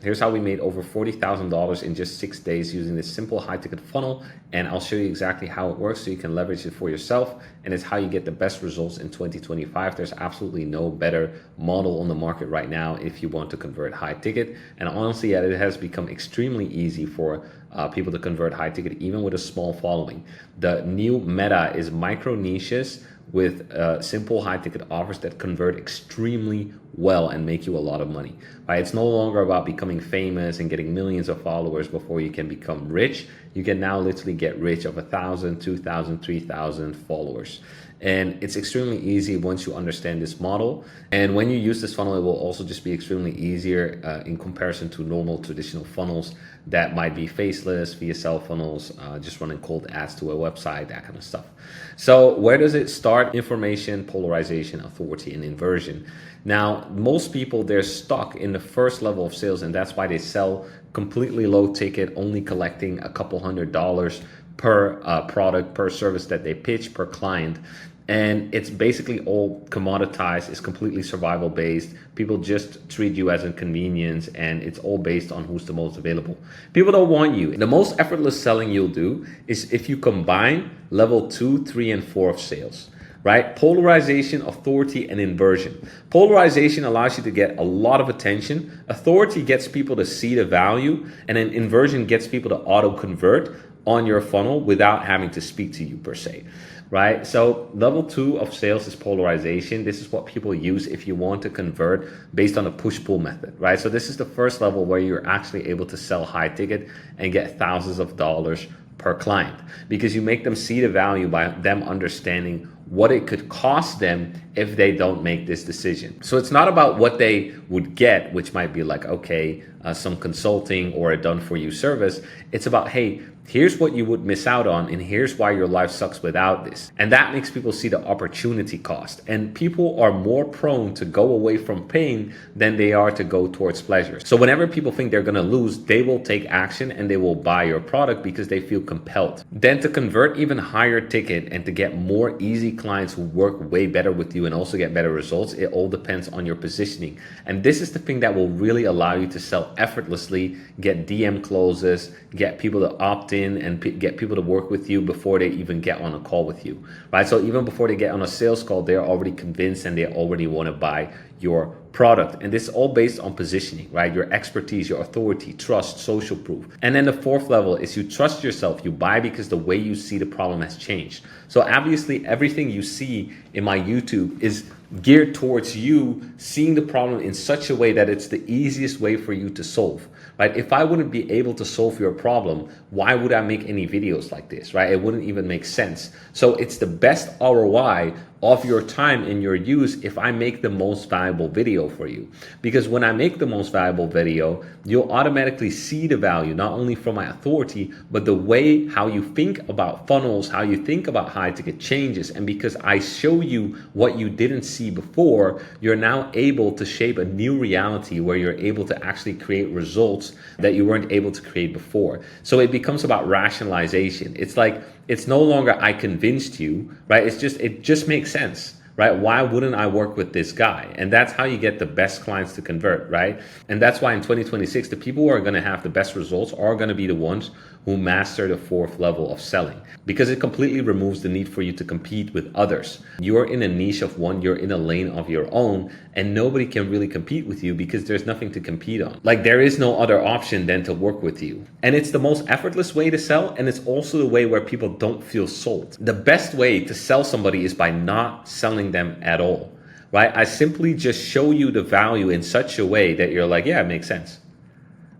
Here's how we made over $40,000 in just 6 days using this simple high ticket funnel. And I'll show you exactly how it works so you can leverage it for yourself. And it's how you get the best results in 2025. There's absolutely no better model on the market right now if you want to convert high ticket. And honestly, it has become extremely easy for people to convert high ticket, even with a small following. The new meta is micro niches with simple high ticket offers that convert extremely well and make you a lot of money, right? It's no longer about becoming famous and getting millions of followers before you can become rich. You can now literally get rich of 1,000, 2,000, 3,000 followers. And it's extremely easy once you understand this model. And when you use this funnel, it will also just be extremely easier in comparison to normal traditional funnels that might be faceless, VSL funnels, just running cold ads to a website, that kind of stuff. So where does it start? Information, polarization, authority, and inversion. Now, most people, they're stuck in the first level of sales, and that's why they sell completely low ticket, only collecting a couple $100 per product, per service that they pitch, per client. And it's basically all commoditized, it's completely survival based. People just treat you as a convenience, and it's all based on who's the most available. People don't want you. The most effortless selling you'll do is if you combine level 2, 3, and 4 of sales, right? Polarization, authority, and inversion. Polarization allows you to get a lot of attention. Authority gets people to see the value, and then inversion gets people to auto convert on your funnel without having to speak to you per se, right? So level 2 of sales is polarization. This is what people use if you want to convert based on a push-pull method, right? So this is the first level where you're actually able to sell high ticket and get thousands of dollars per client, because you make them see the value by them understanding what it could cost them if they don't make this decision. So it's not about what they would get, which might be like, okay, some consulting or a done for you service. It's about, hey, here's what you would miss out on, and here's why your life sucks without this. And that makes people see the opportunity cost. And people are more prone to go away from pain than they are to go towards pleasure. So whenever people think they're gonna lose, they will take action and they will buy your product because they feel compelled. Then to convert even higher ticket and to get more easy clients who work way better with you and also get better results, it all depends on your positioning. And this is the thing that will really allow you to sell effortlessly, get DM closes, get people to opt in, and get people to work with you before they even get on a call with you, right? So even before they get on a sales call, they're already convinced and they already want to buy your product. And this is all based on positioning, right? Your expertise, your authority, trust, social proof. And then the fourth level is you trust yourself. You buy because the way you see the problem has changed. So obviously everything you see in my YouTube is geared towards you seeing the problem in such a way that it's the easiest way for you to solve, right? If I wouldn't be able to solve your problem, why would I make any videos like this, right? It wouldn't even make sense. So it's the best ROI of your time and your use if I make the most valuable video for you. Because when I make the most valuable video, you'll automatically see the value, not only from my authority, but the way how you think about funnels, how you think about high ticket changes. And because I show you what you didn't see before, you're now able to shape a new reality where you're able to actually create results that you weren't able to create before. So it becomes about rationalization. It's like, it's no longer I convinced you, right? It just makes sense, right? Why wouldn't I work with this guy? And that's how you get the best clients to convert, right? And that's why in 2026, the people who are going to have the best results are going to be the ones who master the fourth level of selling, because it completely removes the need for you to compete with others. You're in a niche of one, you're in a lane of your own, and nobody can really compete with you because there's nothing to compete on. Like, there is no other option than to work with you. And it's the most effortless way to sell, and it's also the way where people don't feel sold. The best way to sell somebody is by not selling them at all, right? I simply just show you the value in such a way that you're like, yeah, it makes sense,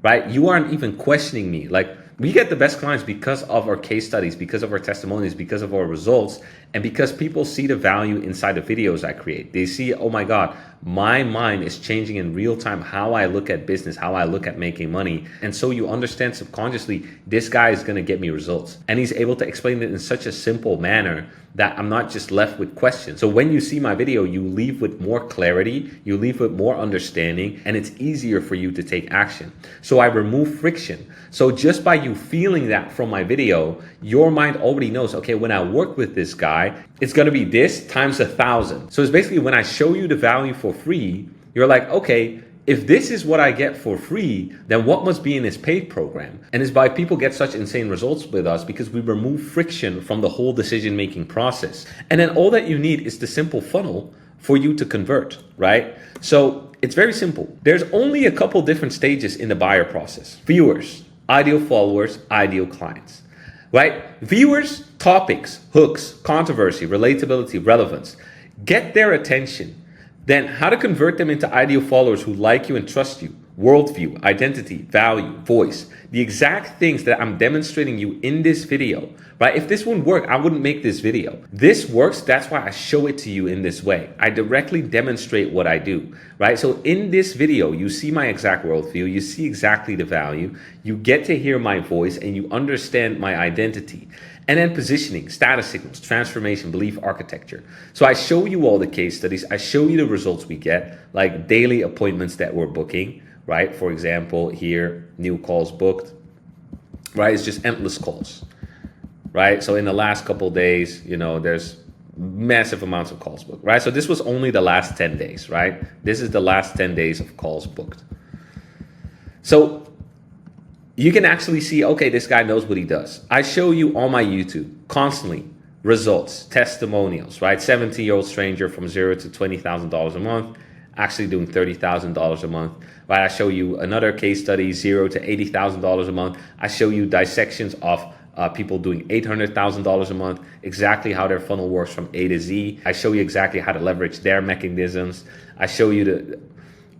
right? You aren't even questioning me. Like, we get the best clients because of our case studies, because of our testimonies, because of our results, and because people see the value inside the videos I create. They see, oh my God, my mind is changing in real time how I look at business, how I look at making money. And so you understand subconsciously, this guy is going to get me results. And he's able to explain it in such a simple manner that I'm not just left with questions. So when you see my video, you leave with more clarity, you leave with more understanding, and it's easier for you to take action. So I remove friction. So just by you feeling that from my video, your mind already knows, okay, when I work with this guy, it's gonna be this times 1,000. So it's basically when I show you the value for free, you're like, okay, if this is what I get for free, then what must be in this paid program? And it's why people get such insane results with us, because we remove friction from the whole decision-making process. And then all that you need is the simple funnel for you to convert, right? So it's very simple. There's only a couple different stages in the buyer process. Viewers, ideal followers, ideal clients, right? Viewers, topics, hooks, controversy, relatability, relevance. Get their attention. Then how to convert them into ideal followers who like you and trust you. Worldview, identity, value, voice. The exact things that I'm demonstrating you in this video, right? If this wouldn't work, I wouldn't make this video. This works, that's why I show it to you in this way. I directly demonstrate what I do, right? So in this video, you see my exact worldview, you see exactly the value, you get to hear my voice, and you understand my identity. And then positioning, status signals, transformation, belief architecture. So I show you all the case studies. I show you the results we get, like daily appointments that we're booking, right? For example, here, new calls booked, right? It's just endless calls, right? So in the last couple of days, you know, there's massive amounts of calls booked, right? So this was only the last 10 days, right? This is the last 10 days of calls booked. So you can actually see, okay, this guy knows what he does. I show you on my YouTube constantly results, testimonials, right? 70-year-old stranger from $0 to $20,000 a month, actually doing $30,000 a month, right? I show you another case study, $0 to $80,000 a month. I show you dissections of people doing $800,000 a month, exactly how their funnel works from A to Z. I show you exactly how to leverage their mechanisms. I show you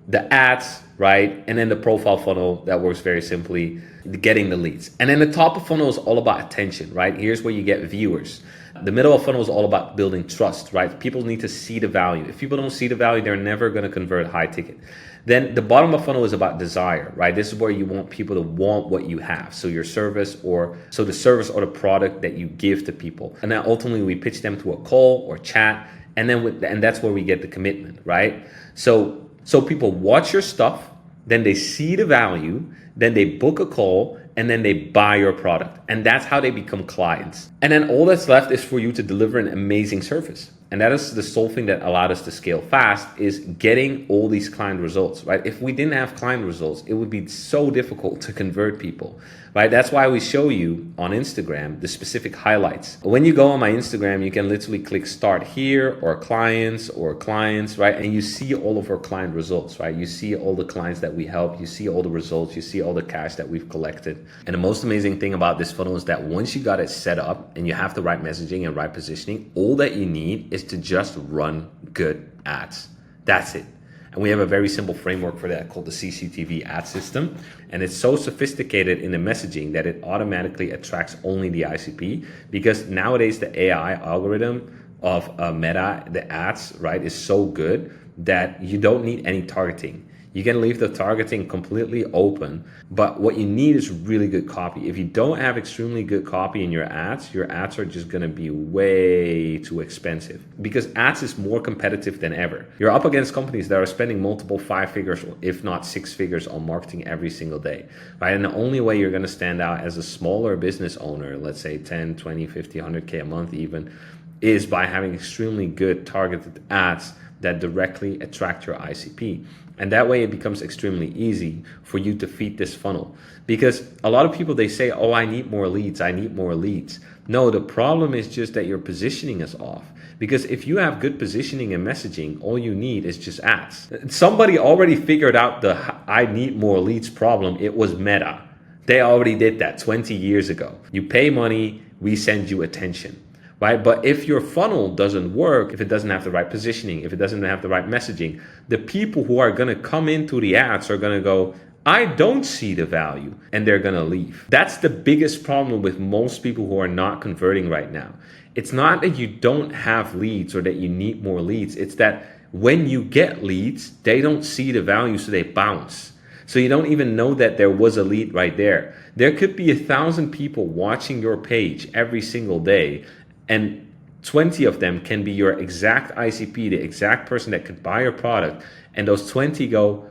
the ads, right? And then the profile funnel that works very simply, getting the leads. And then the top of funnel is all about attention, right? Here's where you get viewers. The middle of funnel is all about building trust, right? People need to see the value. If people don't see the value, they're never going to convert high ticket. Then the bottom of funnel is about desire, right? This is where you want people to want what you have. So your service or the service or the product that you give to people. And then ultimately we pitch them to a call or chat. And then and that's where we get the commitment, right? So people watch your stuff, then they see the value, then they book a call, and then they buy your product. And that's how they become clients. And then all that's left is for you to deliver an amazing service. And that is the sole thing that allowed us to scale fast, is getting all these client results, right? If we didn't have client results, it would be so difficult to convert people, right? That's why we show you on Instagram the specific highlights. When you go on my Instagram, you can literally click start here or clients, right? And you see all of our client results, right? You see all the clients that we help, you see all the results, you see all the cash that we've collected. And the most amazing thing about this funnel is that once you got it set up and you have the right messaging and right positioning, all that you need is to just run good ads. That's it. And we have a very simple framework for that called the CCTV ad system. And it's so sophisticated in the messaging that it automatically attracts only the ICP, because nowadays the AI algorithm of Meta, the ads, right, is so good that you don't need any targeting. You can leave the targeting completely open, but what you need is really good copy. If you don't have extremely good copy in your ads are just gonna be way too expensive, because ads is more competitive than ever. You're up against companies that are spending multiple 5 figures, if not 6 figures on marketing every single day, right? And the only way you're gonna stand out as a smaller business owner, let's say 10, 20, 50, 100K a month even, is by having extremely good targeted ads that directly attract your ICP. And that way it becomes extremely easy for you to feed this funnel. Because a lot of people, they say, oh, I need more leads, I need more leads. No, the problem is just that your positioning is off. Because if you have good positioning and messaging, all you need is just ads. Somebody already figured out the I need more leads problem. It was Meta. They already did that 20 years ago. You pay money, we send you attention. Right? But if your funnel doesn't work, if it doesn't have the right positioning, if it doesn't have the right messaging, the people who are going to come into the ads are going to go, I don't see the value, and they're going to leave. That's the biggest problem with most people who are not converting right now. It's not that you don't have leads or that you need more leads. It's that when you get leads, they don't see the value, so they bounce. So you don't even know that there was a lead right there. There could be 1,000 people watching your page every single day, and 20 of them can be your exact ICP, the exact person that could buy your product. And those 20 go,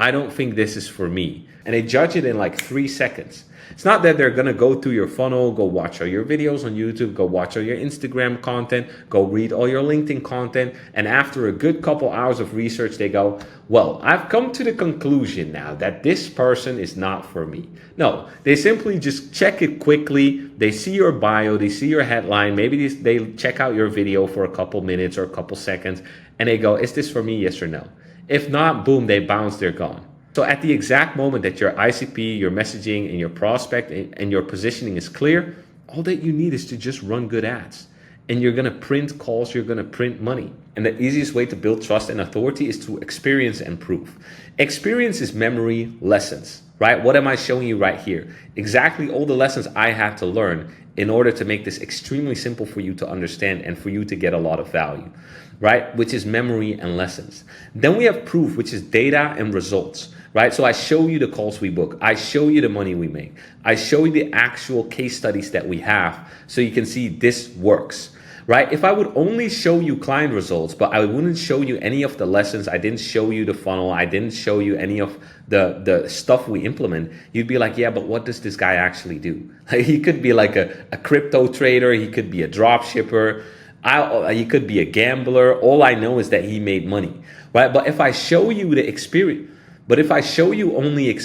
I don't think this is for me. And they judge it in like 3 seconds. It's not that they're going to go through your funnel, go watch all your videos on YouTube, go watch all your Instagram content, go read all your LinkedIn content. And after a good couple hours of research, they go, well, I've come to the conclusion now that this person is not for me. No, they simply just check it quickly. They see your bio, they see your headline. Maybe they check out your video for a couple minutes or a couple seconds and they go, is this for me? Yes or no? If not, boom, they bounce, they're gone. So at the exact moment that your ICP, your messaging, and your prospect and your positioning is clear, all that you need is to just run good ads. And you're going to print calls, you're going to print money. And the easiest way to build trust and authority is through experience and proof. Experience is memory lessons, right? What am I showing you right here? Exactly all the lessons I had to learn in order to make this extremely simple for you to understand and for you to get a lot of value, right? Which is memory and lessons. Then we have proof, which is data and results. Right? So I show you the calls we book. I show you the money we make. I show you the actual case studies that we have so you can see this works. Right? If I would only show you client results, but I wouldn't show you any of the lessons, I didn't show you the funnel, I didn't show you any of the stuff we implement, you'd be like, yeah, but what does this guy actually do? He could be like a crypto trader, he could be a drop shipper, he could be a gambler. All I know is that he made money. Right? But if I show you the experience, but if I show you only,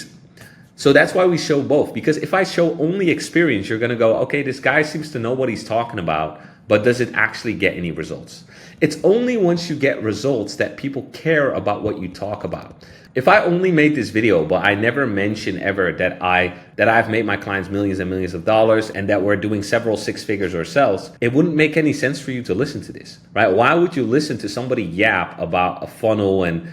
so that's why we show both. Because if I show only experience, you're going to go, okay, this guy seems to know what he's talking about, but does it actually get any results? It's only once you get results that people care about what you talk about. If I only made this video, but I never mention ever that I've made my clients millions and millions of dollars and that we're doing several six figures ourselves, it wouldn't make any sense for you to listen to this, right? Why would you listen to somebody yap about a funnel and,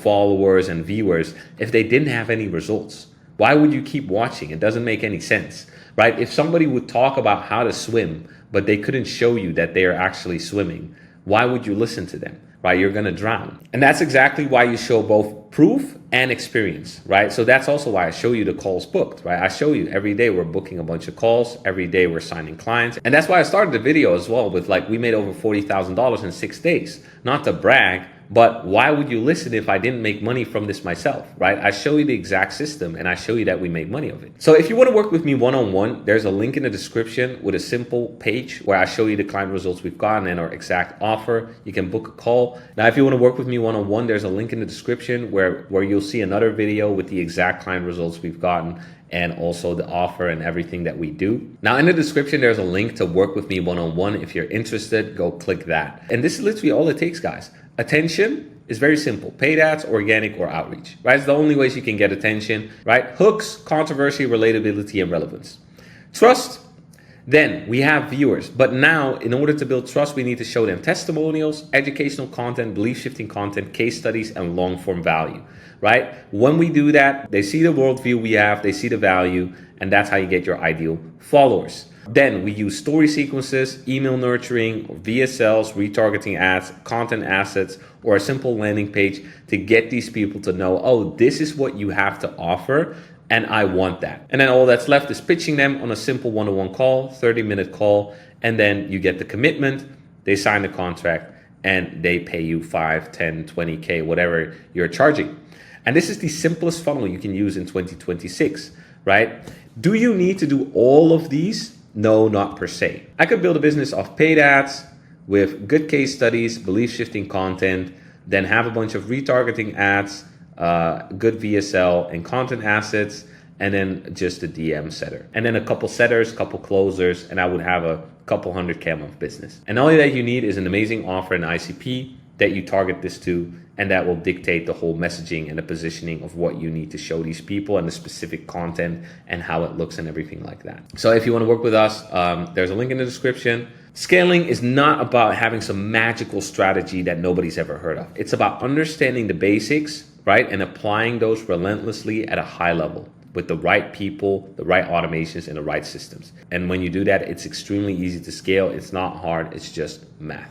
followers and viewers if they didn't have any results? Why would you keep watching? It doesn't make any sense, right? If somebody would talk about how to swim, but they couldn't show you that they are actually swimming, why would you listen to them? Right? You're going to drown. And that's exactly why you show both proof and experience, right? So that's also why I show you the calls booked, right? I show you every day we're booking a bunch of calls. Every day we're signing clients. And that's why I started the video as well with we made over $40,000 in 6 days. Not to brag, but why would you listen if I didn't make money from this myself, right? I show you the exact system and I show you that we make money of it. So if you want to work with me one-on-one, there's a link in the description with a simple page where I show you the client results we've gotten and our exact offer. You can book a call. Now, if you want to work with me one-on-one, there's a link in the description where you'll see another video with the exact client results we've gotten and also the offer and everything that we do. Now in the description, there's a link to work with me one-on-one. If you're interested, go click that. And this is literally all it takes, guys. Attention is very simple. Paid ads, organic, or outreach, right? It's the only ways you can get attention, right? Hooks, controversy, relatability, and relevance. Trust, then we have viewers. But now, in order to build trust, we need to show them testimonials, educational content, belief-shifting content, case studies, and long-form value, right? When we do that, they see the worldview we have, they see the value, and that's how you get your ideal followers. Then we use story sequences, email nurturing, VSLs, retargeting ads, content assets, or a simple landing page to get these people to know, oh, this is what you have to offer, and I want that. And then all that's left is pitching them on a simple one-to-one call, 30-minute call, and then you get the commitment, they sign the contract, and they pay you 5, 10, 20K, whatever you're charging. And this is the simplest funnel you can use in 2026, right? Do you need to do all of these? No, not per se. I could build a business off paid ads with good case studies, belief-shifting content, then have a bunch of retargeting ads, good VSL and content assets, and then just a DM setter. And then a couple setters, couple closers, and I would have a couple 100K a month business. And all that you need is an amazing offer and ICP that you target this to, and that will dictate the whole messaging and the positioning of what you need to show these people and the specific content and how it looks and everything like that. So if you want to work with us, there's a link in the description. Scaling is not about having some magical strategy that nobody's ever heard of. It's about understanding the basics, right? And applying those relentlessly at a high level with the right people, the right automations, and the right systems. And when you do that, it's extremely easy to scale. It's not hard, it's just math.